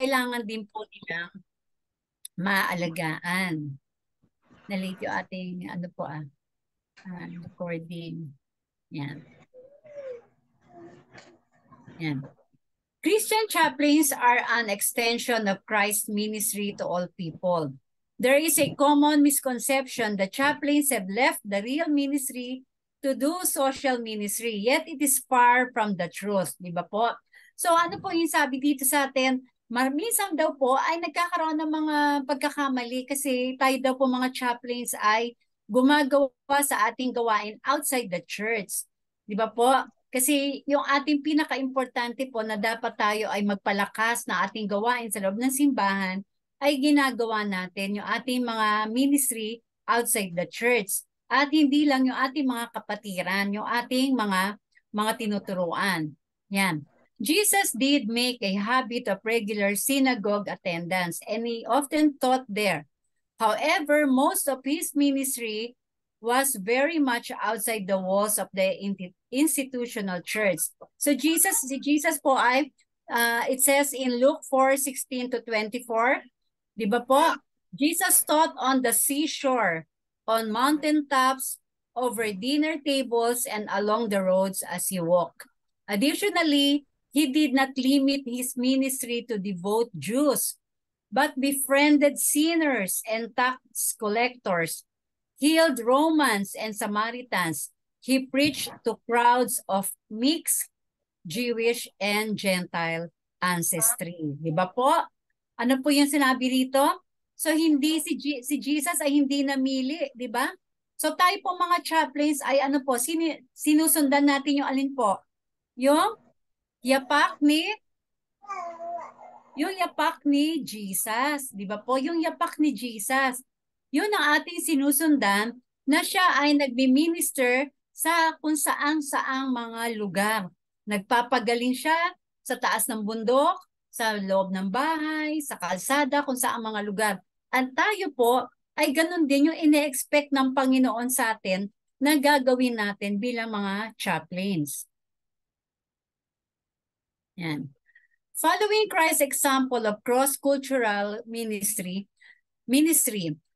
kailangan din po nilang maalagaan. Na-late yung ating recording. Yan. Yan. Christian chaplains are an extension of Christ's ministry to all people. There is a common misconception that chaplains have left the real ministry to do social ministry, yet it is far from the truth. Di ba po? So ano po yung sabi dito sa atin? Minsan daw po ay nagkakaroon ng mga pagkakamali kasi tayo daw po mga chaplains ay gumagawa sa ating gawain outside the church. Di ba po? Kasi yung ating pinaka-importante po na dapat tayo ay magpalakas na ating gawain sa loob ng simbahan ay ginagawa natin yung ating mga ministry outside the church. At hindi lang yung ating mga kapatiran, yung ating mga tinuturuan. Yan. Jesus did make a habit of regular synagogue attendance and he often taught there. However, most of his ministry was very much outside the walls of the institutional church. So si Jesus po ay, it says in Luke 4:16 to 24, di ba po? Jesus taught on the seashore, on mountaintops, over dinner tables, and along the roads as he walked. Additionally, he did not limit his ministry to devout Jews, but befriended sinners and tax collectors, healed Romans and Samaritans. He preached to crowds of mixed Jewish and Gentile ancestry. Di ba po? Ano po yung sinabi rito? So hindi si Jesus ay hindi namili, di ba? So tayo po mga chaplains ay ano po, sinusundan natin yung alin po? Yung yapak ni Jesus, di ba po? Yung yapak ni Jesus. Yun ang ating sinusundan na siya ay nagmi-minister sa kung saang-saang mga lugar. Nagpapagaling siya sa taas ng bundok, sa loob ng bahay, sa kalsada, kung saang mga lugar. At tayo po ay ganun din yung ine-expect ng Panginoon sa atin na gagawin natin bilang mga chaplains. Yan. Following Christ's example of cross-cultural ministry,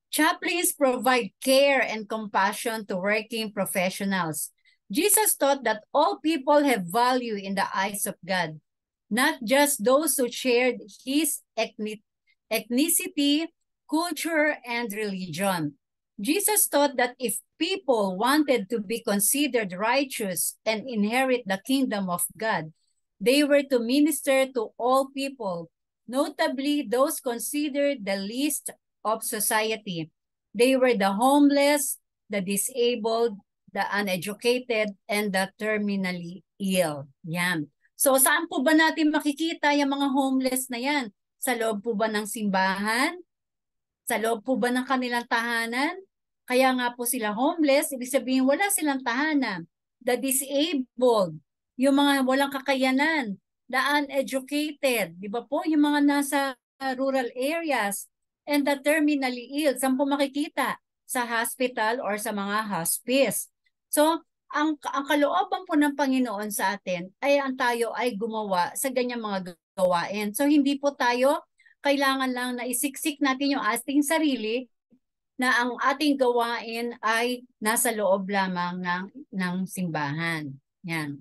chaplains provide care and compassion to working professionals. Jesus taught that all people have value in the eyes of God, not just those who shared his ethnicity, culture, and religion. Jesus taught that if people wanted to be considered righteous and inherit the kingdom of God, they were to minister to all people, notably those considered the least of society. They were the homeless, the disabled, the uneducated, and the terminally ill. Yan. So saan po ba natin makikita yung mga homeless na yan? Sa loob po ba ng simbahan? Sa loob po ba ng kanilang tahanan? Kaya nga po sila homeless, ibig sabihin wala silang tahanan. The disabled, yung mga walang kakayanan, the uneducated, di ba po? Yung mga nasa rural areas, and the terminally ill. Saan po makikita? Sa hospital or sa mga hospice. So, ang kalooban po ng Panginoon sa atin ay ang tayo ay gumawa sa ganyang mga gawain. So, hindi po tayo kailangan lang na isiksik natin yung ating sarili na ang ating gawain ay nasa loob lamang ng simbahan. Yan.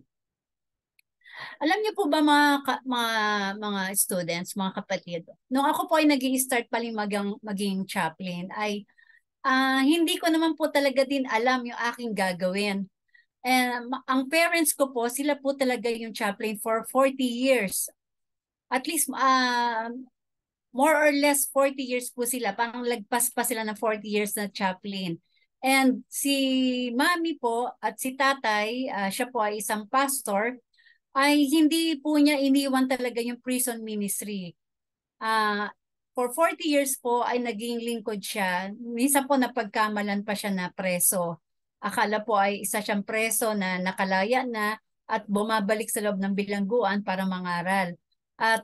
Alam niyo po ba mga students, mga kapatid, nung ako po ay nag-i-start paling maging chaplain ay hindi ko naman po talaga din alam yung aking gagawin. And ang parents ko po, sila po talaga yung chaplain for 40 years. At least more or less 40 years po sila. Parang lagpas pa sila ng 40 years na chaplain. And si mami po at si tatay, siya po ay isang pastor, ay hindi po niya iniwan talaga yung prison ministry. For 40 years po ay naging lingkod siya. Minsan po napagkamalan pa siya na preso. Akala po ay isa siyang preso na nakalaya na at bumabalik sa loob ng bilangguan para mangaral. At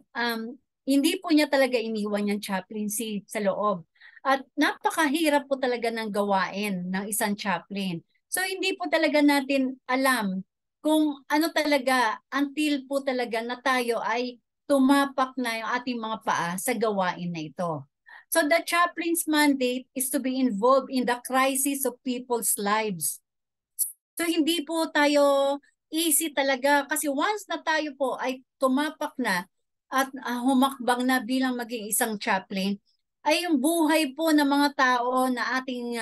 hindi po niya talaga iniwan yung chaplaincy sa loob. At napakahirap po talaga ng gawain ng isang chaplain. So hindi po talaga natin alam kung ano talaga until po talaga na tayo ay tumapak na yung ating mga paa sa gawain na ito. So the chaplain's mandate is to be involved in the crisis of people's lives. So hindi po tayo easy talaga kasi once na tayo po ay tumapak na at humakbang na bilang maging isang chaplain, ay yung buhay po ng mga tao na ating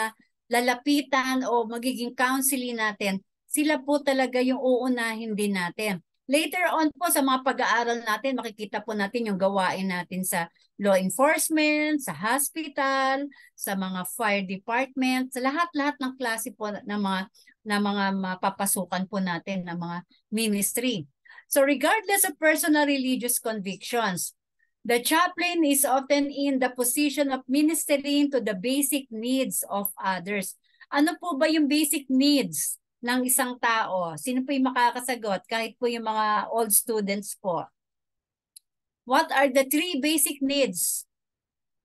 lalapitan o magiging counseling natin, sila po talaga yung uunahin din natin. Later on po sa mga pag-aaral natin, makikita po natin yung gawain natin sa law enforcement, sa hospital, sa mga fire department, sa lahat-lahat ng klase po ng mga mapapasukan po natin ng mga ministry. So regardless of personal religious convictions, the chaplain is often in the position of ministering to the basic needs of others. Ano po ba yung basic needs ng isang tao? Sino po yung makakasagot? Kahit po yung mga old students po. What are the 3 basic needs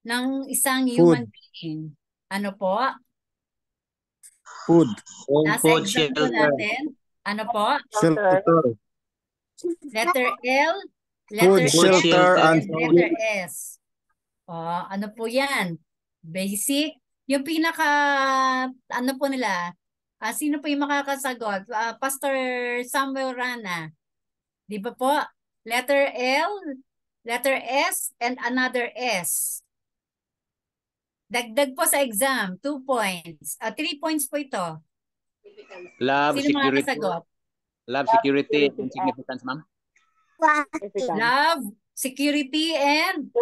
ng isang human being? Ano po? Food. Nasa Food, exam po shelter. natin. Ano po? Shelter. Letter L, Food, letter S, shelter, and and letter S. Ano po yan? Basic. Yung pinaka, ano po nila? Sino po yung makakasagot? Pastor Samuel Rana. Di ba po? Letter L, letter S, and another S. Dagdag po sa exam, 2 points. 3 points po ito. Love, Sino security. makakasagot? Love, security, and significance, ma'am. Love, security, and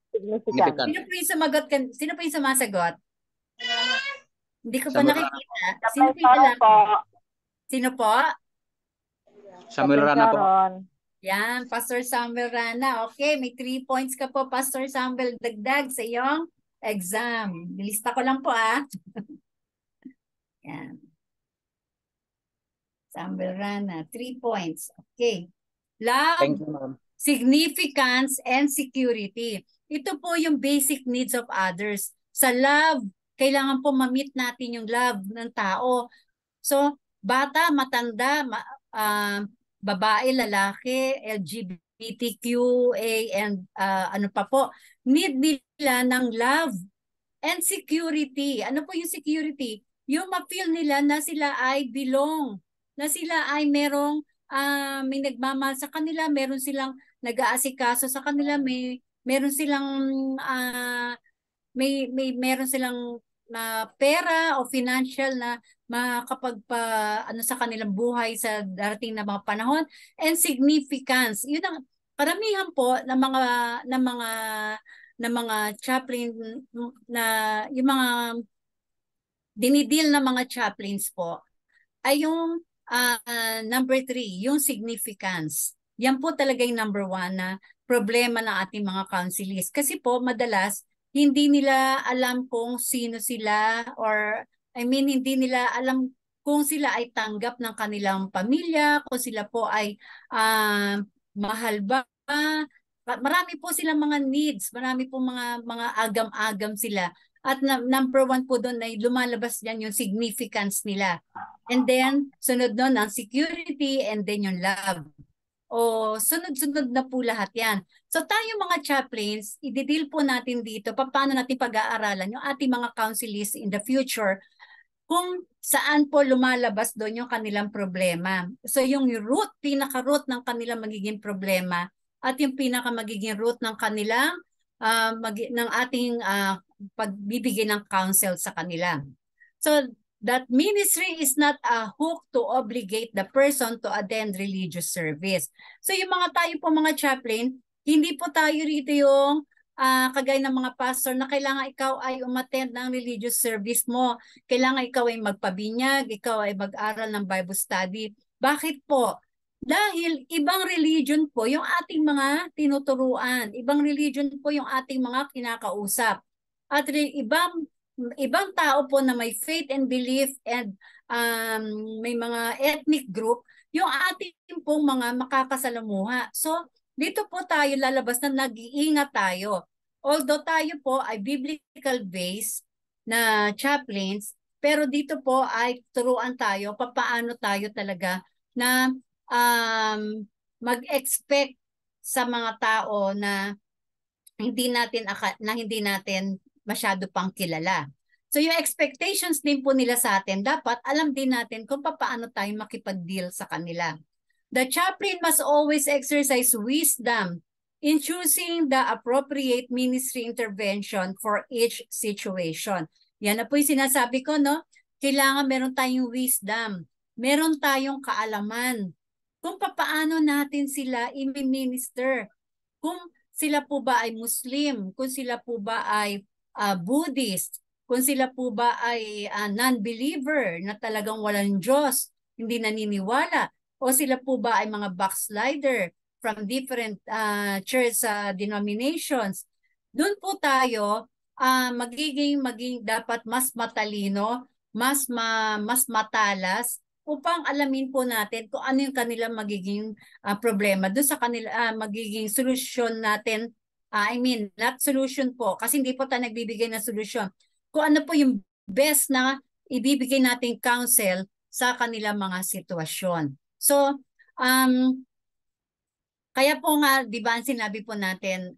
Significance. sino po yung sumagot? Sino po yung sumasagot? Hindi ko pa Samuel nakikita. Sino po yung lalaki? Sino po? Samuel Rana po. Yan, Pastor Samuel Rana. Okay, may 3 points ka po, Pastor Samuel, dagdag sa iyong exam. Nilista ko lang po, Yan. Samuel Rana, 3 points. Okay. Love, Thank you, ma'am. significance, and security. Ito po yung basic needs of others. Sa love, kailangan po ma-meet natin yung love ng tao. So, bata, matanda, babae, lalaki, LGBTQA, and ano pa po, need nila ng love and security. Ano po yung security? Yung ma-feel nila na sila ay belong, na sila ay may nagmamahal sa kanila, meron silang nag-aasikaso sa kanila, meron silang meron silang pera o financial na ano sa kanilang buhay sa darating na mga panahon, and significance. Yun ang karamihan po ng mga chaplain na yung mga dinidil na mga chaplains po ay yung number 3, yung significance. Yan po talaga yung number 1 na problema ng ating mga counselees. Kasi po, madalas, hindi nila alam kung sino sila hindi nila alam kung sila ay tanggap ng kanilang pamilya, kung sila po ay mahal ba. Marami po silang mga needs, marami po mga agam-agam sila. At number 1 po doon ay lumalabas diyan yung significance nila. And then, sunod nun ang security, and then yung love. O sunod-sunod na po lahat yan. So tayo mga chaplains, i-deal po natin dito, paano natin pag-aaralan yung ating mga counselees in the future, kung saan po lumalabas doon yung kanilang problema. So yung root, pinaka-root ng kanilang magiging problema, at yung pinaka-magiging root ng kanilang, ng ating pagbibigay ng counsel sa kanila. So that ministry is not a hook to obligate the person to attend religious service. So yung tayo po mga chaplain, hindi po tayo rito yung kagaya ng mga pastor na kailangan ikaw ay umattend ng religious service mo. Kailangan ikaw ay magpabinyag, ikaw ay mag-aral ng Bible study. Bakit po? Dahil ibang religion po yung ating mga tinuturuan. Ibang religion po yung ating mga kinakausap. At ibang tao po na may faith and belief and may mga ethnic group, yung ating pong mga makakasalamuha. So, dito po tayo lalabas na nag-iingat tayo. Although tayo po ay biblical based na chaplains, pero dito po ay turuan tayo paano tayo talaga na mag-expect sa mga tao na hindi natin masyado pang kilala. So yung expectations din po nila sa atin, dapat alam din natin kung paano tayo makipag-deal sa kanila. The chaplain must always exercise wisdom in choosing the appropriate ministry intervention for each situation. Yan na po yung sinasabi ko, no? Kailangan meron tayong wisdom, meron tayong kaalaman kung paano natin sila i-minister. Kung sila po ba ay Muslim, kung sila po ba ay Buddhist, kung sila po ba ay non-believer na talagang walang Diyos, hindi naniniwala, o sila po ba ay mga backslider from different church denominations. Doon po tayo magiging dapat mas matalino, mas matalas upang alamin po natin kung ano yung kanilang magiging problema. Doon sa kanila magiging solusyon natin. I mean, not solution po kasi hindi po tayo nagbibigay ng solusyon. Kung ano po yung best na ibibigay nating counsel sa kanilang mga sitwasyon. So, kaya po nga, di ba, ang sinabi po natin,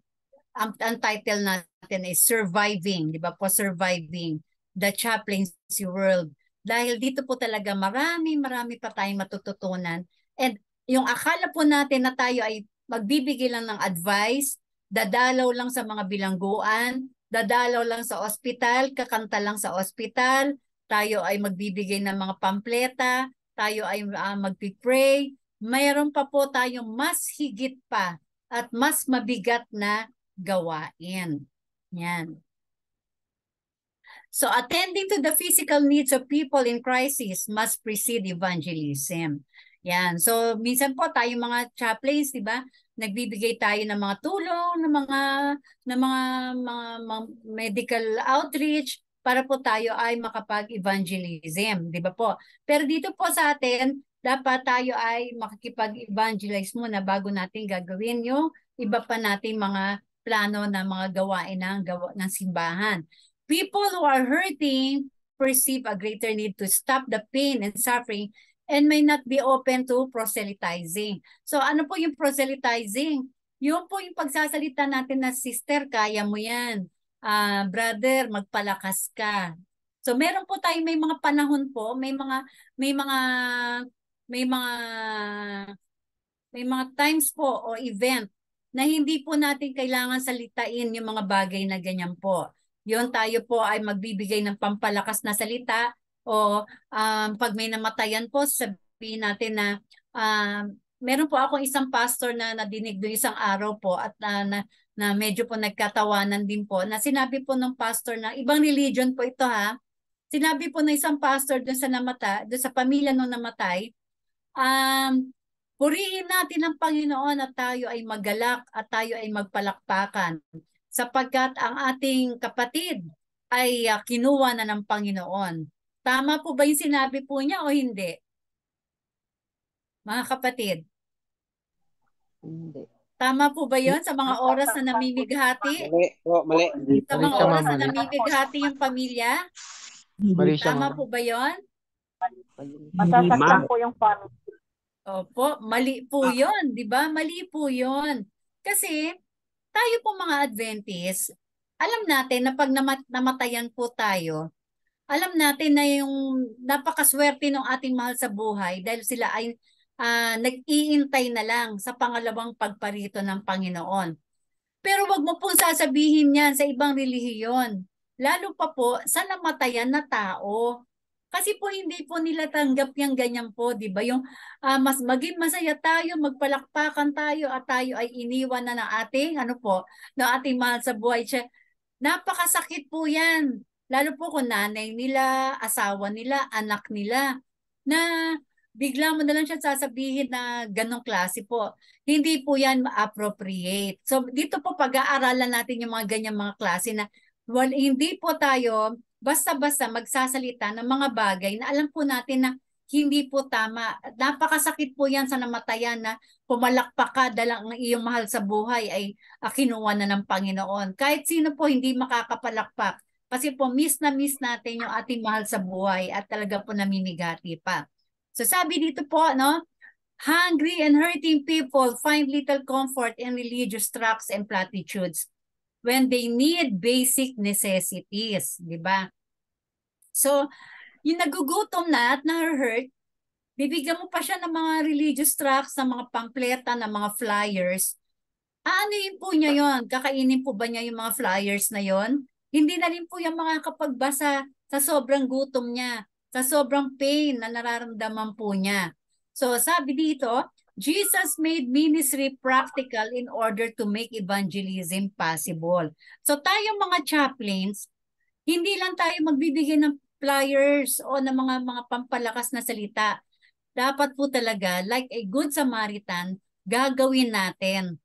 ang title natin is Surviving, di ba po, Surviving the Chaplaincy World. Dahil dito po talaga marami pa tayong matututunan. And yung akala po natin na tayo ay magbibigay lang ng advice, dadalaw lang sa mga bilangguan, dadalaw lang sa ospital, kakanta lang sa ospital, tayo ay magbibigay ng mga pampleta, tayo ay magpipray, mayroon pa po tayong mas higit pa at mas mabigat na gawain. Yan. So attending to the physical needs of people in crisis must precede evangelism. Yan. So minsan po tayong mga chaplains, di ba? Nagbibigay tayo ng mga tulong, ng mga medical outreach para po tayo ay makapag-evangelism, di ba po? Pero dito po sa atin, dapat tayo ay makikipag-evangelize muna bago natin gagawin yung iba pa nating mga plano na mga gawain ng simbahan. People who are hurting perceive a greater need to stop the pain and suffering and may not be open to proselytizing. So ano po yung proselytizing? Yung po yung pagsasalita natin na, sister, kaya mo yan. Brother, magpalakas ka. So meron po tayo, may mga panahon po, may mga times po o event na hindi po natin kailangan salitain yung mga bagay na ganyan po. Yun, tayo po ay magbibigay ng pampalakas na salita o pag may namatayan po, sabihin natin na meron po akong isang pastor na nadinig doon isang araw po at na medyo po nagkatawanan din po na sinabi po ng pastor na ibang religion po ito ha. Sinabi po ng isang pastor doon sa pamilya nung namatay, purihin natin ang Panginoon at tayo ay magalak at tayo ay magpalakpakan sapagkat ang ating kapatid ay kinuha na ng Panginoon. Tama po ba yung sinabi po niya o hindi? Mga kapatid? Hindi. Tama po ba yun sa mga oras na namimighati? Mali po, mali. Sa mga oras na namimighati yung pamilya? Tama po ba yun? Masasaktan po yung family. Opo, mali po yun, di ba? Mali po yun. Kasi tayo po mga Adventist, alam natin na pag namatayan po tayo, alam natin na yung napakaswerte ng ating mahal sa buhay dahil sila ay nag-iintay na lang sa pangalawang pagparito ng Panginoon. Pero wag mo pong sasabihin yan sa ibang relihiyon. Lalo pa po sa namatayan na tao. Kasi po hindi po nila tanggap yung ganyan po, di ba? Yung mas maging masaya tayo, magpalakpakan tayo at tayo ay iniwan na ng ating, ng ating mahal sa buhay. Napakasakit po yan. Lalo po kung nanay nila, asawa nila, anak nila, na bigla mo na lang siya sasabihin na ganong klase po. Hindi po yan appropriate. So dito po pag-aaralan natin yung mga ganyang mga klase na hindi po tayo basta-basta magsasalita ng mga bagay na alam po natin na hindi po tama. Napakasakit po yan sa namatayan na pumalakpak ka dahil ang iyong mahal sa buhay ay kinuha na ng Panginoon. Kahit sino po hindi makakapalakpak. Kasi po miss natin yung ating mahal sa buhay at talaga po namimigati pa. So sabi dito po, no, Hungry and hurting people find little comfort in religious tracts and platitudes when they need basic necessities, di ba? So, yung nagugutom na at na-hurt, bibigyan mo pa siya ng mga religious tracts, ng mga pampleta, ng mga flyers. Ano yun po niya yon? Kakainin po ba niya yung mga flyers na yon? Hindi na rin po yung mga kapagbasa sa sobrang gutom niya, sa sobrang pain na nararamdaman po niya. So sabi dito, Jesus made ministry practical in order to make evangelism possible. So tayong mga chaplains, hindi lang tayo magbibigay ng flyers o ng mga pampalakas na salita. Dapat po talaga, like a good Samaritan, gagawin natin.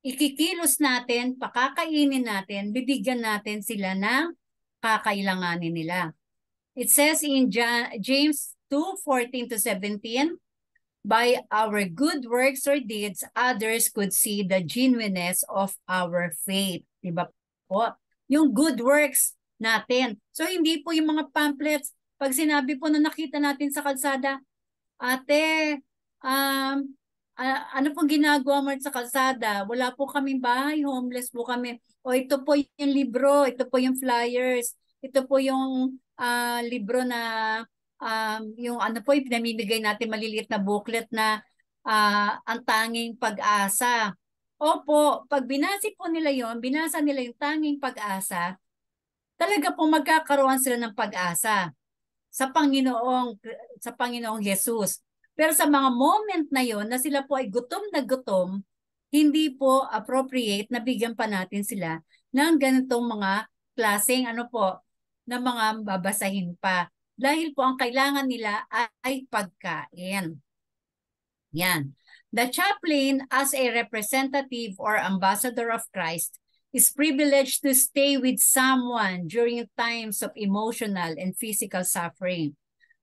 Ikikilos natin, pakakainin natin, bibigyan natin sila ng kakailanganin nila. It says in James 2:14-17, by our good works or deeds, others could see the genuineness of our faith. Diba po? Yung good works natin. So hindi po yung mga pamphlets. Pag sinabi po na nakita natin sa kalsada, ate, ano pong ginagawa mo sa kalsada? Wala po kaming bahay, homeless po kami. O ito po yung libro, ito po yung flyers, ito po yung libro na yung ano po, yung pinamimigay natin maliliit na booklet na ang tanging pag-asa. Opo, pag binasa po nila yon, binasa nila yung tanging pag-asa, talaga po magkakaroon sila ng pag-asa sa Panginoong Jesus. Pero sa mga moment na yon na sila po ay gutom na gutom, hindi po appropriate na bigyan pa natin sila ng ganitong mga klaseng na mga babasahin pa. Dahil po ang kailangan nila ay pagkain. Yan. The chaplain as a representative or ambassador of Christ is privileged to stay with someone during times of emotional and physical suffering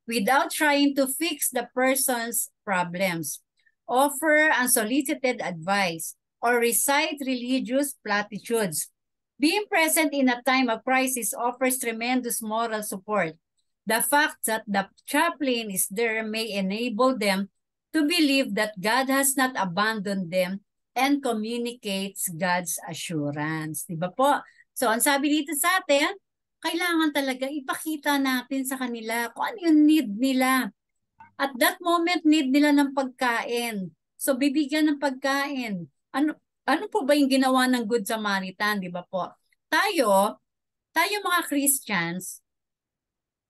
without trying to fix the person's problems, offer unsolicited advice, or recite religious platitudes. Being present in a time of crisis offers tremendous moral support. The fact that the chaplain is there may enable them to believe that God has not abandoned them and communicates God's assurance. Diba po? So, ang sabi dito sa atin, kailangan talaga ipakita natin sa kanila kung ano yung need nila. At that moment, need nila ng pagkain. So, bibigyan ng pagkain. Ano po ba yung ginawa ng Good Samaritan, di ba po? Tayo mga Christians,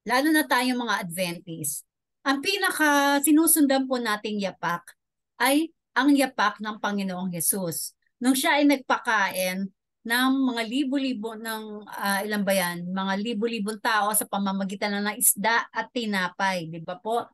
lalo na tayo mga Adventists, ang pinaka sinusundan po nating yapak ay ang yapak ng Panginoong Jesus. Nung siya ay nagpakain ng mga libo-libo ng ilan ba yan? Mga libo-libong tao sa pamamagitan ng isda at tinapay, di ba po?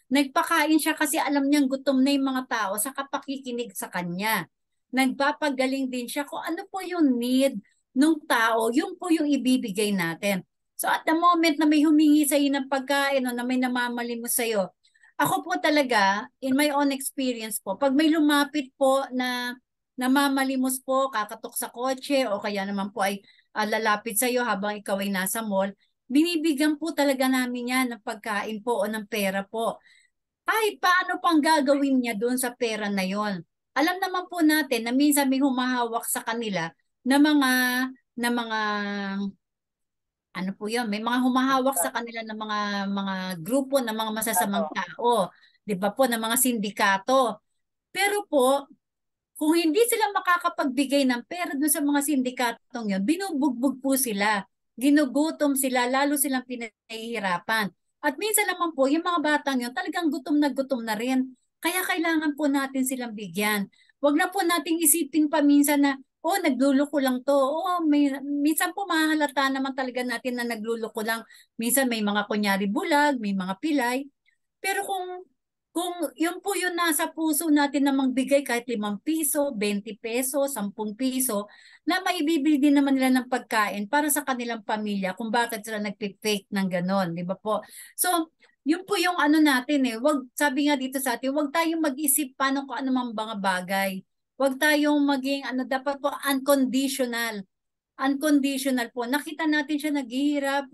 Nagpakain siya kasi alam niyang gutom na yung mga tao sa kapakikinig sa kanya. Nagpapagaling din siya kung ano po yung need ng tao, yun po yung ibibigay natin. So at the moment na may humingi sa iyo ng pagkain o na may namamalimos sa iyo, ako po talaga, in my own experience po, pag may lumapit po na namamalimos po, kakatok sa kotse o kaya naman po ay lalapit sa iyo habang ikaw ay nasa mall, binibigyan po talaga namin yan ng pagkain po o ng pera po. Kahit paano pang gagawin niya doon sa pera na yon. Alam naman po natin na minsan may humahawak sa kanila na mga ano po yun, may mga humahawak sa kanila ng mga grupo ng mga masasamang tao, 'di ba po, ng mga sindikato. Pero po, kung hindi sila makakapagbigay ng pera doon sa mga sindikatong yun, binubugbog po sila, ginugutom sila, lalo silang pinahihirapan. At minsan naman po, yung mga batang yun, talagang gutom na rin. Kaya kailangan po natin silang bigyan. Huwag na po nating isipin pa minsan na, oh, nagluloko lang to. Oh, minsan po mahalata naman talaga natin na nagluloko lang. Minsan may mga kunyari bulag, may mga pilay. Pero kung yun po yung nasa puso natin na magbigay kahit 5 piso, 20 peso, 10 piso, na maibibili din naman nila ng pagkain para sa kanilang pamilya kung bakit sila nagpipake ng ganon, di ba po? So, yun po yung ano natin sabi nga dito sa atin, wag tayong mag-isip paano kung ano mang mga bagay. Wag tayong maging, dapat po unconditional. Unconditional po. Nakita natin siya naghihirap,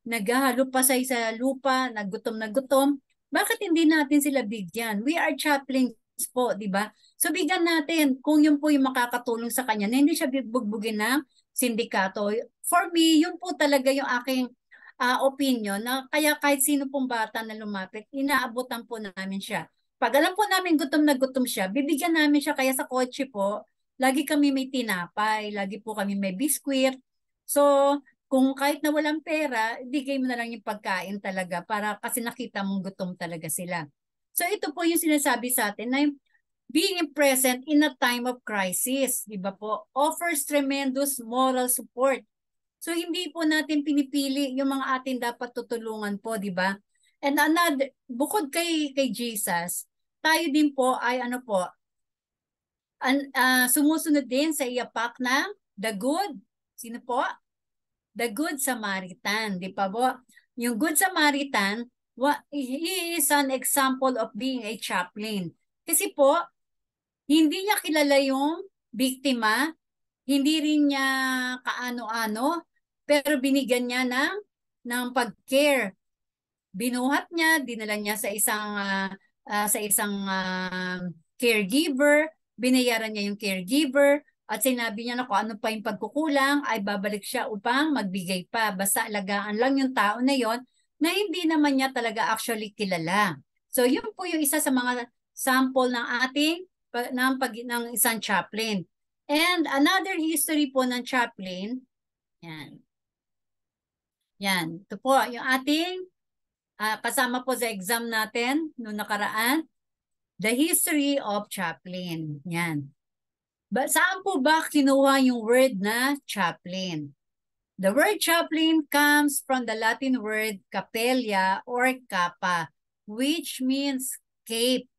naghahalo pa sa lupa, nagutom na gutom. Bakit hindi natin sila bigyan? We are chaplains po, di ba? So bigyan natin kung yun po yung makakatulong sa kanya na hindi siya bugbugin ng sindikato. For me, yun po talaga yung aking opinion na kaya kahit sino pong bata na lumapit, inaabutan po namin siya. Pag alam po namin gutom na gutom siya, bibigyan namin siya kaya sa kotse po, lagi kami may tinapay, lagi po kami may biskwit. So, kung kahit na walang pera, bigay mo na lang yung pagkain talaga para kasi nakita mong gutom talaga sila. So ito po yung sinasabi sa atin na yung being present in a time of crisis, di ba po, offers tremendous moral support. So hindi po natin pinipili yung mga atin dapat tutulungan po, di ba? And another, bukod kay Jesus, tayo din po ay ano po, sumusunod din sa iyapak ng the good. Sino po? The Good Samaritan, di pa po? Yung Good Samaritan, he is an example of being a chaplain. Kasi po, hindi niya kilala yung biktima, hindi rin niya kaano-ano, pero binigyan niya ng pag-care. Binuhat niya, dinala niya sa isang caregiver, binayaran niya yung caregiver, at sinabi niya na kung ano pa yung pagkukulang, ay babalik siya upang magbigay pa. Basta alagaan lang yung tao na yon na hindi naman niya talaga actually kilala. So yun po yung isa sa mga sample ng ating ng isang chaplain. And another history po ng chaplain, yan. Yan. Ito po yung ating kasama po sa exam natin noong nakaraan, the history of chaplain. Yan. Saan po ba kinuha yung word na chaplain? The word chaplain comes from the Latin word capella or capa, which means cape.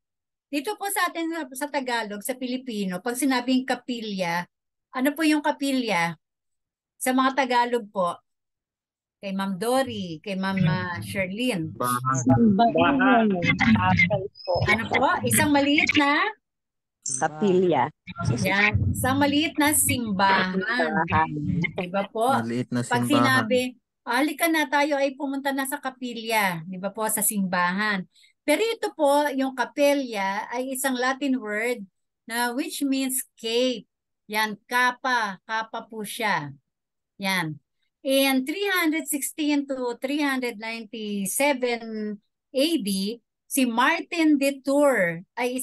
Dito po sa atin sa Tagalog, sa Pilipino, pag sinabing kapilya, ano po yung kapilya? Sa mga Tagalog po, kay Ma'am Dory, kay Ma'am Sherlyn. Ano po? Isang maliit na? Kapilya. Yan. Isang maliit na simbahan. Diba po? Maliit na Pag simbahan. sinabi, halika na tayo ay pumunta na sa kapilya. Diba po? Sa simbahan. Pero ito po, yung kapilya ay isang Latin word na which means cape. Yan, kapa. Kapa po siya. Yan. In 316 to 397 AD, si Martin de Tours ay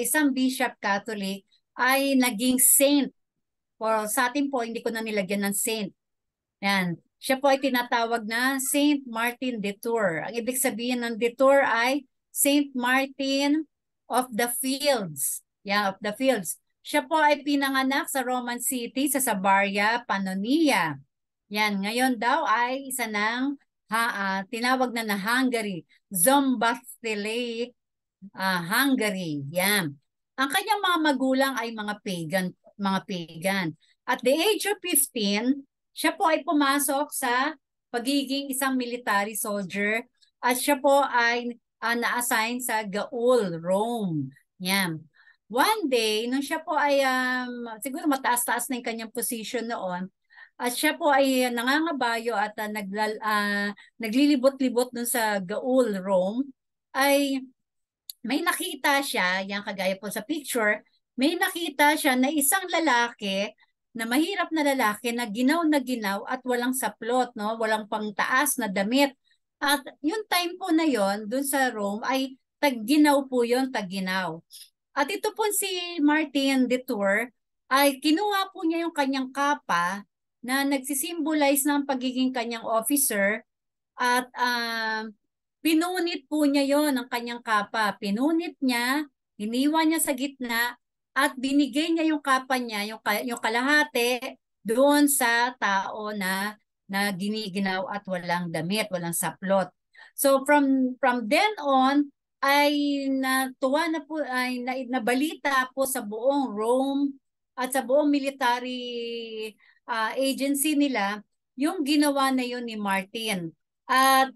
isang bishop Catholic ay naging saint. For sa atin po, hindi ko na nilagyan ng saint. Yan. Siya po ay tinatawag na Saint Martin de Tours. Ang ibig sabihin ng de Tours ay Saint Martin of the Fields. Yan, of the Fields. Siya po ay pinanganak sa Roman city sa Sabaria, Pannonia. Yan, ngayon daw ay isa ng tinawag na Hungary, Zombathile, Hungary. Yan. Ang kanyang mga magulang ay mga pagan. At the age of 15, siya po ay pumasok sa pagiging isang military soldier at siya po ay na-assign sa Gaul, Rome. Yan. One day, nung siya po ay siguro mataas-taas na yung kanyang position noon, at siya po ay nangangabayo at naglilibot-libot dun sa Gaul, Rome, ay may nakita siya, yan kagaya po sa picture, may nakita siya na isang lalaki, na mahirap na lalaki na ginaw at walang saplot, no? Walang pangtaas na damit. At yung time po na yon dun sa Rome ay tagginaw po yon, tagginaw. At ito po si Martin de Tours ay kinuha po niya yung kanyang kapa na nagsisimbolize ng pagiging kanyang officer at pinunit po niya yon ng kanyang kapa. Pinunit niya, iniwan niya sa gitna at binigay niya yung kapa niya, yung kalahati doon sa tao na giniginaw at walang damit, walang saplot. So from then on, ay natuwa na po, ay nabalita po sa buong Rome at sa buong military agency nila yung ginawa na yun ni Martin. At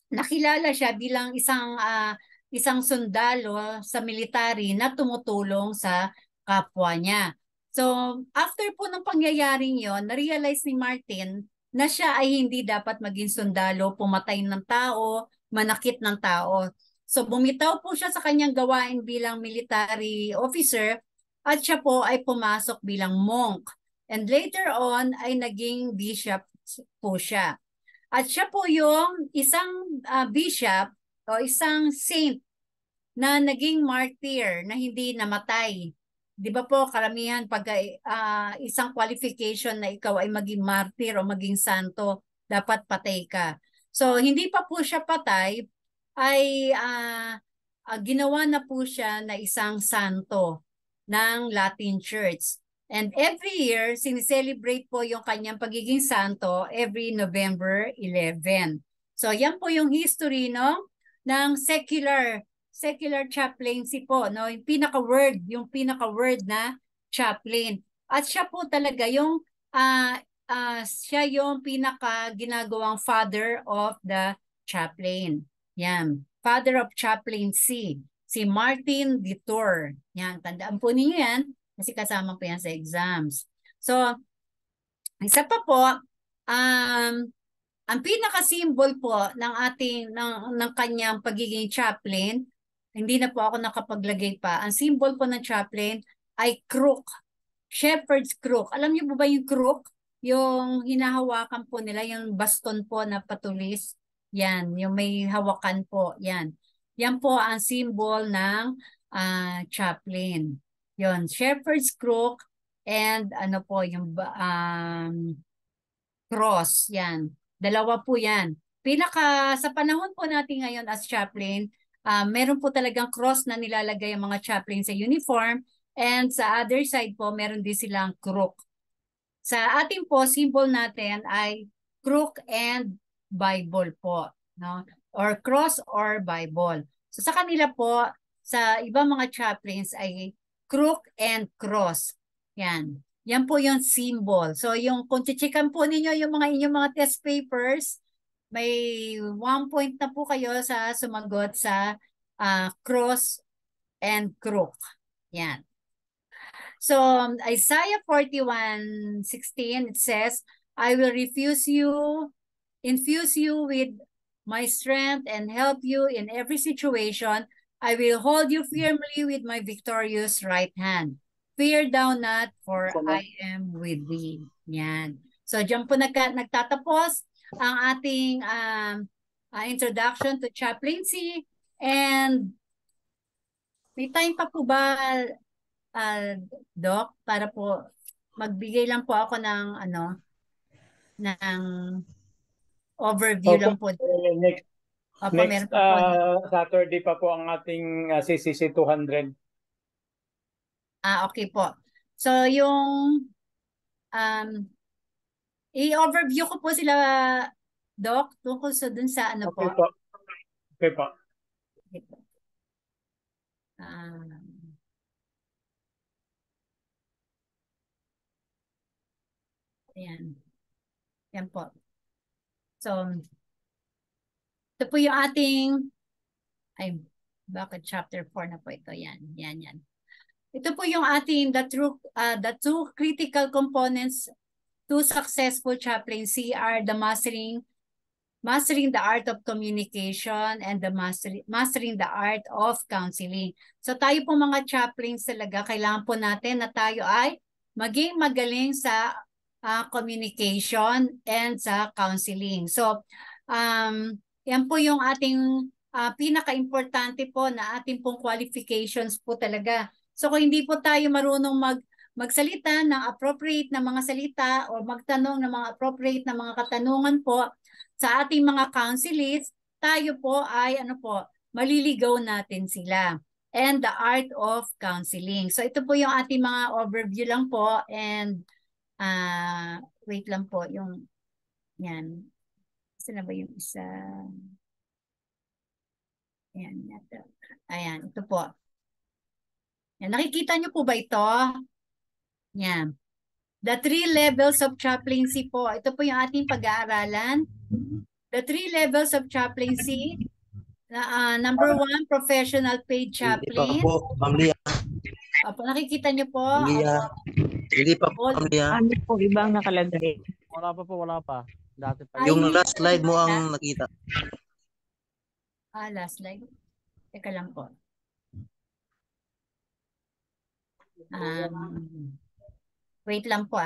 nakilala siya bilang isang sundalo sa military na tumutulong sa kapwa niya. So, after po ng pangyayaring yon, na-realize ni Martin na siya ay hindi dapat maging sundalo, pumatay ng tao, manakit ng tao. So bumitaw po siya sa kanyang gawain bilang military officer at siya po ay pumasok bilang monk. And later on ay naging bishop po siya. At siya po yung isang bishop o isang saint na naging martyr na hindi namatay. Di ba po karamihan pag isang qualification na ikaw ay maging martyr o maging santo, dapat patay ka. So hindi pa po siya patay, ay ginawa na po siya na isang santo ng Latin Church. And every year, sinicelebrate po yung kanyang pagiging santo every November 11. So yan po yung history no ng secular chaplaincy po, no? Yung pinaka-word na chaplain. At siya po talaga yung siya yung pinaka ginagawang father of the chaplain. Yan. Father of chaplaincy. Si Martin Vitor. Yan. Tandaan po ninyo yan kasi kasama po yan sa exams. So, isa pa po, ang pinaka-symbol po ng ng kanyang pagiging chaplain, hindi na po ako nakapaglagay pa. Ang symbol po ng chaplain ay crook. Shepherd's crook. Alam niyo po ba yung crook? Yung hinahawakan po nila, yung baston po na patulis. Yan, yung may hawakan po. Yan. Yan po ang symbol ng chaplain. Yon, shepherd's crook and ano po yung cross. Yan. Dalawa po yan. Sa panahon po natin ngayon as chaplain, meron po talagang cross na nilalagay ang mga chaplain sa uniform and sa other side po meron din silang crook. Sa ating po, symbol natin ay crook and Bible po. No? Or cross or Bible. So sa kanila po, sa ibang mga chaplains ay crook and cross. Yan. Yan po yung symbol. So yung kung chichikan po ninyo yung inyong mga test papers, may 1 point na po kayo sa sumagot sa cross and crook. Yan. So Isaiah 41:16 it says, I will infuse you with my strength and help you in every situation. I will hold you firmly with my victorious right hand. Fear thou not, for I am with thee. Yan. So diyan po nagtatapos ang ating introduction to chaplaincy. And may time pa po ba, Doc, para po magbigay lang po ako ng ng overview lang po. Next Saturday pa po ang ating CCC 200. Okay po. So yung i-overview ko po sila, Doc, tungkol sa dun sa ano po. Okay po. Okay po. Ayan. Yan po. So, ito po yung ating, bakit chapter 4 na po ito? Yan. Ito po yung ating, the two critical components to successful chaplaincy are the mastering the art of communication and the mastering the art of counseling. So tayo po mga chaplains talaga, kailangan po natin na tayo ay maging magaling sa communication and sa counseling. So yan po yung ating pinaka-importante po na ating pong qualifications po talaga. So kung hindi po tayo marunong magsalita ng appropriate na mga salita o magtanong ng mga appropriate na mga katanungan po sa ating mga counselists, tayo po ay maliligaw natin sila. And the art of counseling. So ito po yung ating mga overview lang po, and wait lang po yung yan. Saan na ba yung isa? Ayan, ito po. Yan, nakikita nyo po ba ito? Yan. The 3 levels of chaplaincy po. Ito po yung ating pag-aaralan. The 3 levels of chaplaincy. Number 1, professional paid chaplain. Hindi pa po, Ma'am Lia. Opo, nakikita nyo po. Hindi pa po, Ma'am Lia. Ano po ibang nakalagay? Wala pa. Dati pa. Yung last slide mo ang nakita. Last slide. Teka lang po. Wait lang po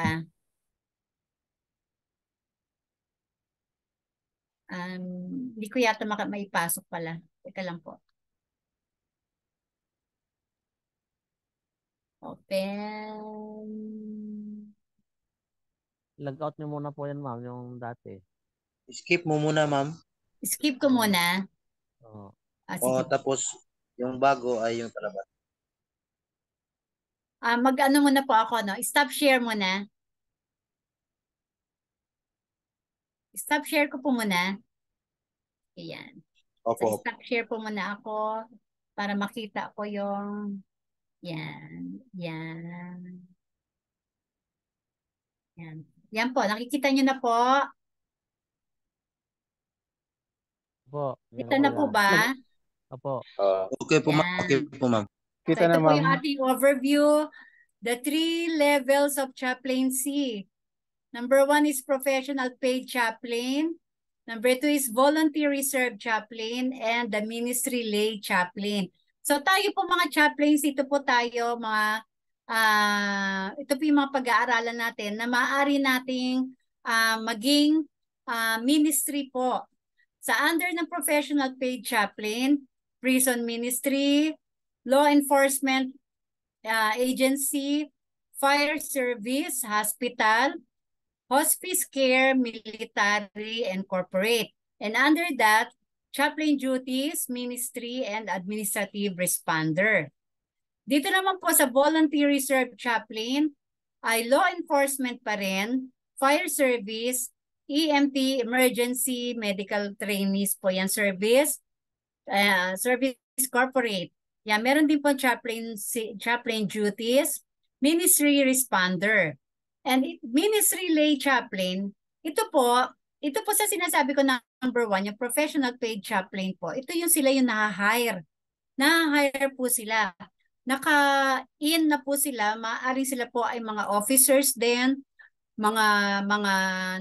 Hindi ko yata maipasok pala. Teka lang po. Open. Log-out nyo muna po yan, ma'am, yung dati. Skip mo muna, ma'am. Skip ko muna. Oo. Sige. Tapos yung bago ay yung palabas. Mag-ano muna po ako, no? Stop share muna. Stop share ko po muna. Ayan. Opo. So, stop share po muna ako para makita ko yung yan. Yan. Yan. Yan po. Nakikita nyo na po. Opo. Kita na po ba? Opo. Okay po, ma'am. Yan. Okay po, ma'am. Kita So, na, ito po yung ma'am. ating overview. The 3 levels of chaplaincy. Number 1 is professional paid chaplain. Number 2 is volunteer reserve chaplain and the ministry lay chaplain. So tayo po mga chaplains, ito po tayo mga ito po yung mga pag-aaralan natin na maaari nating maging ministry po. Sa under ng professional paid chaplain, prison ministry, law enforcement agency, fire service, hospital, hospice care, military, and corporate. And under that, chaplain duties, ministry, and administrative responder. Dito naman po sa volunteer reserve chaplain, ay law enforcement pa rin, fire service, EMT, emergency, medical trainees po yan service, service corporate. Yan, meron din po chaplain duties, ministry responder. And ministry lay chaplain, ito po sa sinasabi ko na number 1, yung professional paid chaplain po. Ito yung sila yung na-hire. Na-hire po sila. Naka-in na po sila. Maaaring sila po ay mga officers din, mga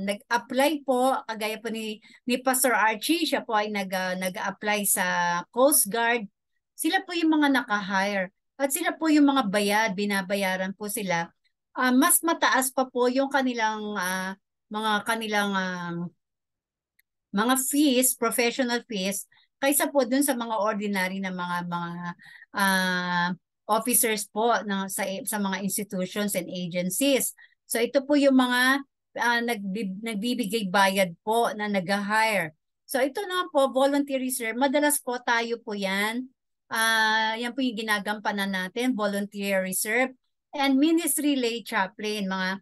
nag-apply po, kagaya po ni Pastor Archie, siya po ay nag-apply sa Coast Guard. Sila po yung mga naka-hire. At sila po yung mga binabayaran po sila. Mas mataas pa po yung kanilang mga fees, professional fees, kaysa po dun sa mga ordinary na mga officers po sa mga institutions and agencies. So ito po yung mga nagbibigay bayad po na nag-hire. So ito na po, volunteer reserve. Madalas po tayo po yan. Yan po yung ginagampanan natin, volunteer reserve. And ministry lay chaplain, ano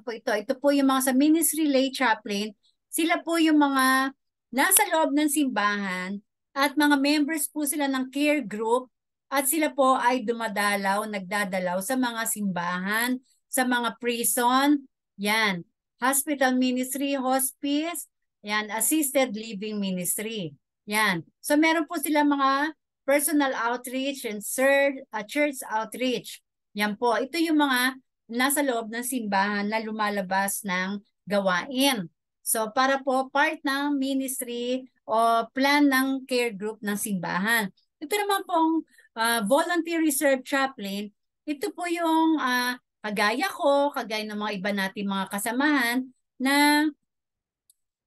po ito? Ito po yung mga sa ministry lay chaplain. Sila po yung mga nasa loob ng simbahan at mga members po sila ng care group at sila po ay nagdadalaw sa mga simbahan, sa mga prison, yan, hospital ministry, hospice, yan, assisted living ministry. Yan. So meron po sila mga personal outreach and church outreach. Yan po. Ito yung mga nasa loob ng simbahan na lumalabas ng gawain. So para po part ng ministry o plan ng care group ng simbahan. Ito naman pong volunteer reserve chaplain. Ito po yung kagaya ko, kagaya ng mga iba natin mga kasamahan na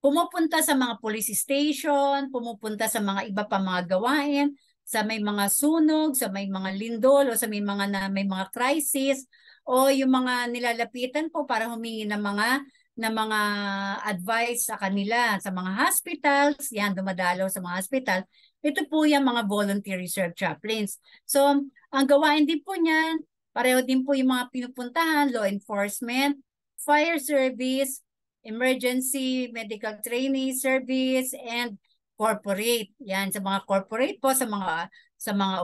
pumupunta sa mga police station, pumupunta sa mga iba pa mga gawain, sa may mga sunog, sa may mga lindol, o sa may mga crisis, o yung mga nilalapitan po para humingi ng mga advice sa kanila, sa mga hospitals, yan, dumadalaw sa mga hospital. Ito po yung mga volunteer reserve chaplains. So, ang gawain din po niyan, pareho din po yung mga pinupuntahan, law enforcement, fire service, emergency medical training service, and corporate. Yan, sa mga corporate po, sa mga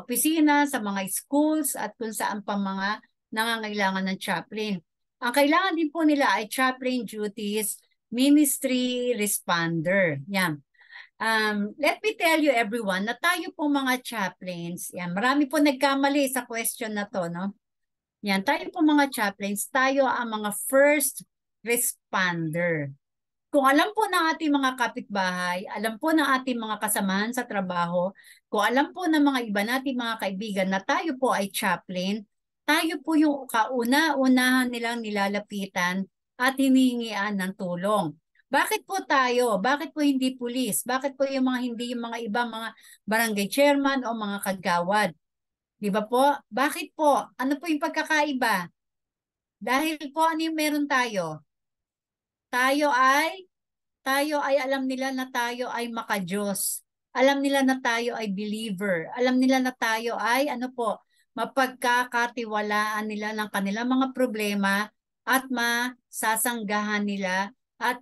opisina, sa mga schools, at kung saan pa mga nangangailangan ng chaplain. Ang kailangan din po nila ay chaplain duties, ministry responder. Yan. Let me tell you everyone na tayo po mga chaplains, yan, marami po nagkamali sa question na to, no? Yan, tayo po mga chaplains, tayo ang mga first responder. Kung alam po ng ating mga kapitbahay, alam po ng ating mga kasamahan sa trabaho, kung alam po ng mga iba nating mga kaibigan na tayo po ay chaplain, tayo po yung kauna-unahan nilang nilalapitan at hinihingian ng tulong. Bakit po tayo? Bakit po hindi pulis? Bakit po hindi yung mga ibang mga barangay chairman o mga kagawad? Di ba po? Bakit po? Ano po yung pagkakaiba? Dahil po ano yung meron tayo? Tayo ay alam nila na tayo ay makadiyos. Alam nila na tayo ay believer. Alam nila na tayo ay mapagkakatiwalaan nila ng kanilang mga problema at masasanggahan nila at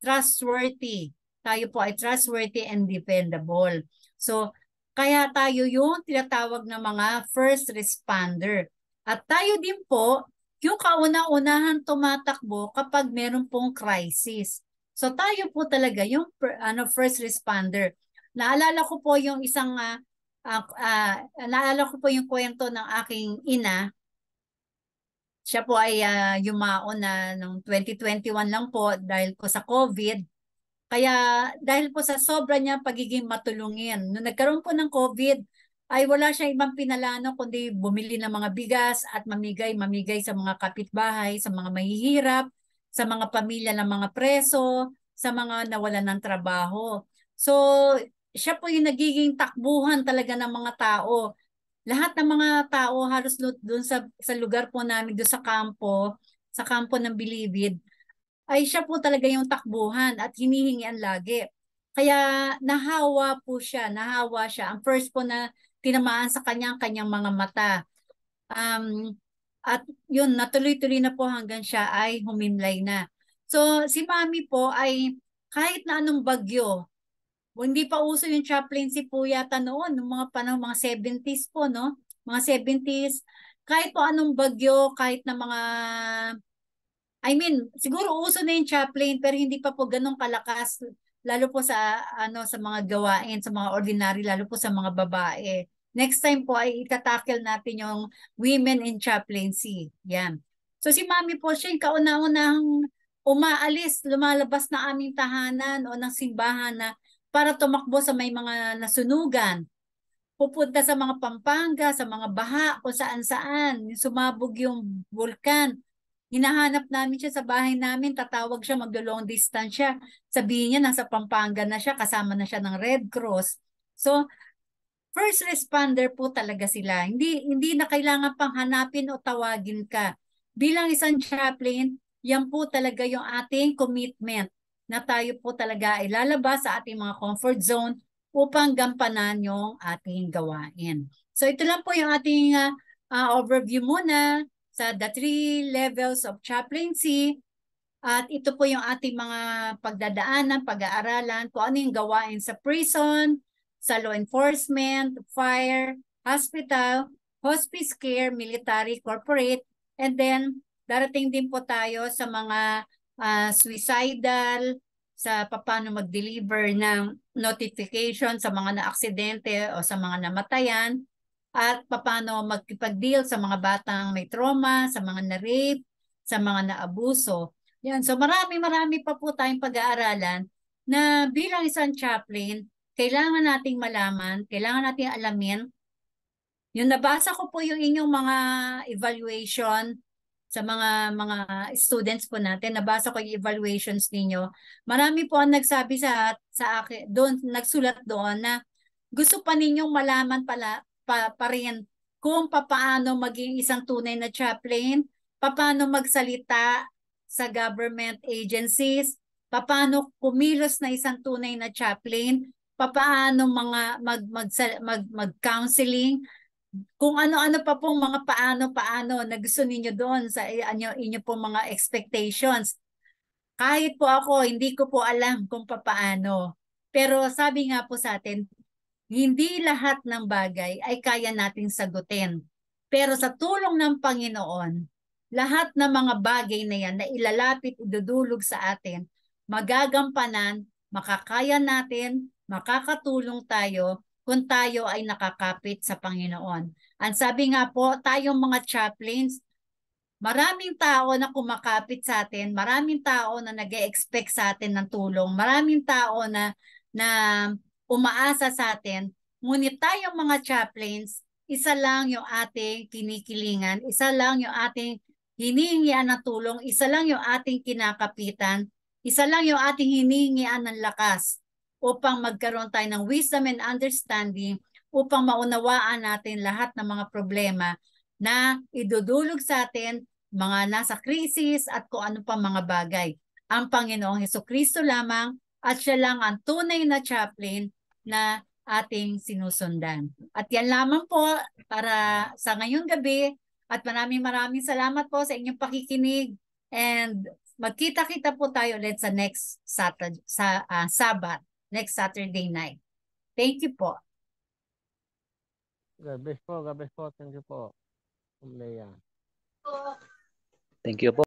trustworthy. Tayo po ay trustworthy and dependable. So, kaya tayo yung tinatawag na mga first responder. At tayo din po yung kauna-unahan tumatakbo kapag meron pong crisis. So tayo po talaga yung first responder. Naalala ko po yung naalala ko po yung kwento ng aking ina. Siya po ay yumaon na noong 2021 lang po dahil po sa COVID. Kaya dahil po sa sobra niya pagiging matulungin. Nung nagkaroon po ng COVID, ay wala siyang ibang pinalano kundi bumili ng mga bigas at mamigay sa mga kapitbahay, sa mga mahihirap, sa mga pamilya ng mga preso, sa mga nawalan ng trabaho. So, siya po yung nagiging takbuhan talaga ng mga tao. Lahat ng mga tao halos doon sa lugar po namin, doon sa kampo ng Bilibid, ay siya po talaga yung takbuhan at hinihingian lagi. Kaya nahawa siya. Ang first po na tinamaan sa kanyang mga mata. At yun, natuloy-tuloy na po hanggang siya ay humimlay na. So, si Mami po ay kahit na anong bagyo, hindi pa uso yung chaplaincy po yata noon, ng mga panahon, mga 70s po, no? Mga 70s, kahit po anong bagyo, kahit na siguro uso na yung chaplain, pero hindi pa po ganun kalakas, lalo po sa mga gawain, sa mga ordinary, lalo po sa mga babae. Next time po ay itatackle natin yung women in chaplaincy. Yan. So si Mami po, siya yung kauna-unahang lumalabas na aming tahanan o ng simbahan na para tumakbo sa may mga nasunugan. Pupunta sa mga Pampanga, sa mga baha, kung saan-saan. Sumabog yung vulkan. Hinahanap namin siya sa bahay namin, tatawag siya, maglo-long distance siya. Sabihin niya, nasa Pampanga na siya, kasama na siya ng Red Cross. So, first responder po talaga sila. Hindi na kailangan pang hanapin o tawagin ka. Bilang isang chaplain, yan po talaga yung ating commitment na tayo po talaga ay lalabas sa ating mga comfort zone upang gampanan yung ating gawain. So ito lang po yung ating overview muna sa the 3 levels of chaplaincy. At ito po yung ating mga pagdadaanan, pag-aaralan, kung ano yung gawain sa prison, sa law enforcement, fire, hospital, hospice care, military, corporate, and then darating din po tayo sa mga suicidal, sa paano mag-deliver ng notification sa mga na-aksidente o sa mga namatayan, at paano magkipag-deal sa mga batang may trauma, sa mga na-rape, sa mga na-abuso. Yan. So marami pa po tayong pag-aaralan na bilang isang chaplain, kailangan nating malaman, kailangan nating alamin. Yung nabasa ko po yung inyong mga evaluation sa mga students po natin, nabasa ko yung evaluations ninyo. Marami po ang nagsabi sa akin, nagsulat doon na gusto pa ninyong malaman pa rin kung paano maging isang tunay na chaplain, paano magsalita sa government agencies, paano kumilos na isang tunay na chaplain, paano mag-counseling, kung ano-ano pa pong mga paano na gusto ninyo doon sa inyo pong mga expectations. Kahit po ako, hindi ko po alam kung paano. Pero sabi nga po sa atin, hindi lahat ng bagay ay kaya nating sagutin. Pero sa tulong ng Panginoon, lahat ng mga bagay na yan na ilalapit, idudulog sa atin, magagampanan, makakaya natin, makakatulong tayo kung tayo ay nakakapit sa Panginoon. Ang sabi nga po, tayong mga chaplains, Maraming tao na kumakapit sa atin, maraming tao na nag-e-expect sa atin ng tulong, maraming tao na umaasa sa atin. Ngunit tayong mga chaplains, isa lang yung ating kinikilingan, isa lang yung ating hinihingian ng tulong, isa lang yung ating kinakapitan, isa lang yung ating hinihingian ng lakas upang magkaroon tayo ng wisdom and understanding upang maunawaan natin lahat ng mga problema na idudulog sa atin, mga nasa krisis at kung ano pa mga bagay. Ang Panginoong Hesukristo lamang at siya lang ang tunay na chaplain na ating sinusundan. At yan lamang po para sa ngayong gabi at maraming salamat po sa inyong pakikinig and magkita-kita po tayo ulit sa next Saturday, Sabat, next Saturday night. Thank you po. God bless po. God bless po. Thank you po. Leia. Thank you po.